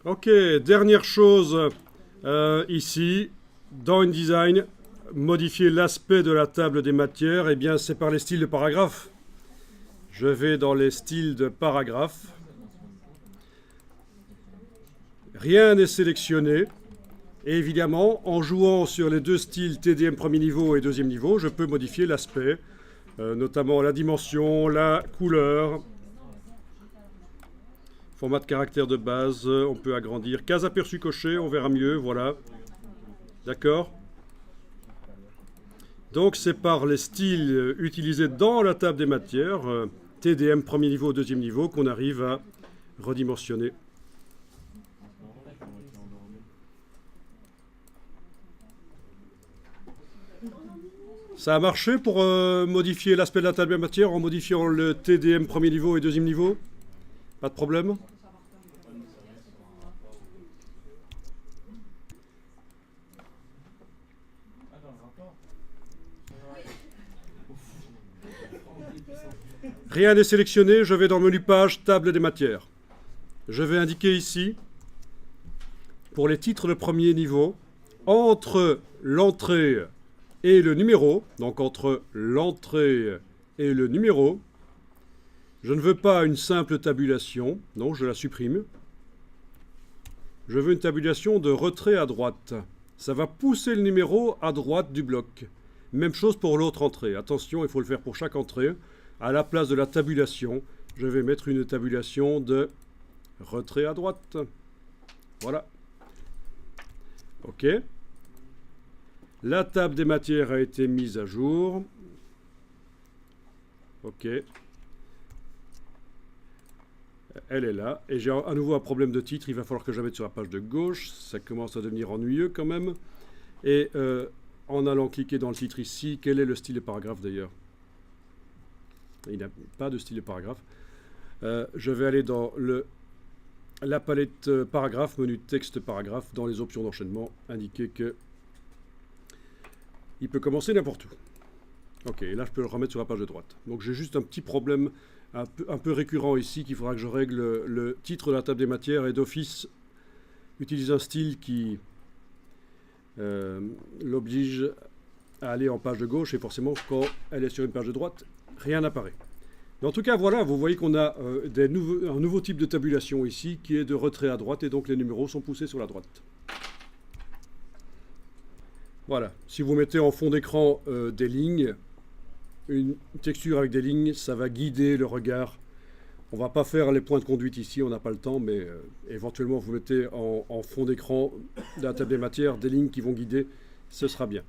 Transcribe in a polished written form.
Ok, dernière chose ici, dans InDesign, modifier l'aspect de la table des matières, eh bien c'est par les styles de paragraphe. Je vais dans les styles de paragraphe. Rien n'est sélectionné. Et évidemment, en jouant sur les deux styles TDM premier niveau et deuxième niveau, je peux modifier l'aspect, notamment la dimension, la couleur, format de caractère de base, on peut agrandir. Case aperçu coché, on verra mieux, voilà. D'accord? Donc c'est par les styles utilisés dans la table des matières, TDM premier niveau, deuxième niveau, qu'on arrive à redimensionner. Ça a marché pour modifier l'aspect de la table des matières en modifiant le TDM premier niveau et deuxième niveau? Pas de problème? Rien n'est sélectionné, je vais dans le menu page, table des matières. Je vais indiquer ici, pour les titres de premier niveau, entre l'entrée et le numéro, donc entre l'entrée et le numéro, je ne veux pas une simple tabulation, non, je la supprime. Je veux une tabulation de retrait à droite. Ça va pousser le numéro à droite du bloc. Même chose pour l'autre entrée. Attention, il faut le faire pour chaque entrée. À la place de la tabulation, je vais mettre une tabulation de retrait à droite. Voilà. OK. La table des matières a été mise à jour. OK. Elle est là. Et j'ai à nouveau un problème de titre. Il va falloir que je la mette sur la page de gauche. Ça commence à devenir ennuyeux quand même. Et en allant cliquer dans le titre ici, quel est le style de paragraphe d'ailleurs? Il n'a pas de style de paragraphe. Je vais aller dans la palette paragraphe, menu texte paragraphe, dans les options d'enchaînement, indiquer que il peut commencer n'importe où. Ok, et là je peux le remettre sur la page de droite. Donc j'ai juste un petit problème un peu récurrent ici qu'il faudra que je règle. Le titre de la table des matières et d'office utilise un style qui l'oblige à aller en page de gauche et forcément quand elle est sur une page de droite, rien n'apparaît. Mais en tout cas, voilà, vous voyez qu'on a un nouveau type de tabulation ici qui est de retrait à droite et donc les numéros sont poussés sur la droite. Voilà, si vous mettez en fond d'écran des lignes, une texture avec des lignes, ça va guider le regard. On ne va pas faire les points de conduite ici, on n'a pas le temps, mais éventuellement vous mettez en fond d'écran de la table des matières des lignes qui vont guider, ce sera bien.